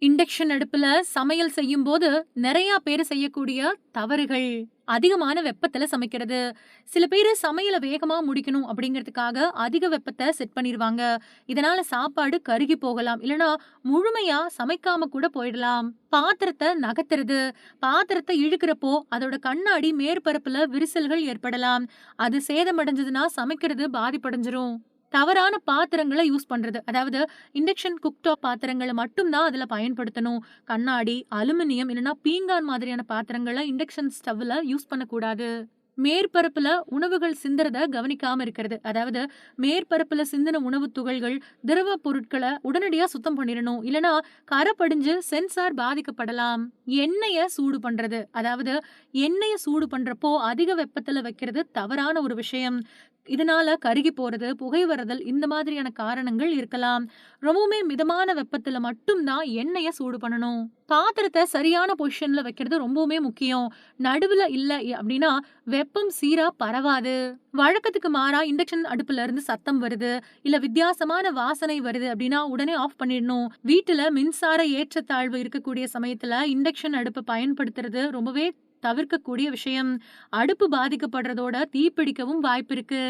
Induction அடுப்புல சமையல் செய்யும்போது நெறையா பேரு செய்யக்கூடிய தவறுகள். அதிகமான வெப்பத்துல சமைக்கிறது. சில பேரு சமையல வேகமா முடிக்கணும் அப்படிங்கிறதுக்காக அதிக வெப்பத்த செட் பண்ணிருவாங்க. இதனால சாப்பாடு கருகி போகலாம். இல்லன்னா முழுமையா சமைக்காம கூட போயிடலாம். பாத்திரத்த நகர்த்துறது. பாத்திரத்த இழுக்கிறப்போ அதோட கண்ணாடி மேற்பரப்புல விரிசல்கள் ஏற்படலாம். அது சேதமடைஞ்சதுன்னா சமைக்கிறது பாதிப்படைஞ்சிரும். தவறான பாத்திரங்கள யூஸ் பண்றது. அதாவது இண்டக்ஷன் குக்டாப் பாத்திரங்கள மட்டும் தான் அதுல பயன்படுத்தணும். கண்ணாடி, அலுமினியம் இல்லன்னா பீங்கான் மாதிரியான பாத்திரங்கள இண்டக்ஷன் ஸ்டவ்ல யூஸ் பண்ணக்கூடாது. மேற்பரப்புல உணவுகள் சிந்துறத கவனிக்காம இருக்கிறது. அதாவது மேற்பரப்புல சிந்தின உணவு துகள்கள், திரவ பொருட்கள உடனடியா சுத்தம் பண்ணிரணும். இல்லன்னா கர படிஞ்சு சென்சார் பாதிக்கப்படலாம். எண்ணெய சூடு பண்றது. அதாவது எண்ணெய சூடு பண்றப்போ அதிக வெப்பத்துல வைக்கிறது தவறான ஒரு விஷயம். இதனால கருகி போறது, புகை வருதல் இந்த மாதிரியான காரணங்கள் இருக்கலாம். ரொம்பவுமே மிதமான வெப்பத்துல மட்டும் தான் எண்ணெய சூடு பண்ணணும். பாத்திரத்த சரியான பொசிஷன்ல வைக்கிறது ரொம்பவுமே முக்கியம். நடுவுல இல்ல அப்படின்னா வெப்பம் சீரா பரவாது. வழக்கத்துக்கு மாறா இண்டக்ஷன் அடுப்புல இருந்து சத்தம் வருது, இல்ல வித்தியாசமான வாசனை வருது அப்படின்னா உடனே ஆஃப் பண்ணிடணும். வீட்டுல மின்சார ஏற்றத்தாழ்வு இருக்கக்கூடிய சமயத்துல இண்டக்ஷன் அடுப்ப பயன்படுத்துறது ரொம்பவே தவிர்க்கக்கூடிய விஷயம். அடுப்பு பாதிக்கப்படுறதோட தீப்பிடிக்கவும் வாய்ப்பிருக்கு.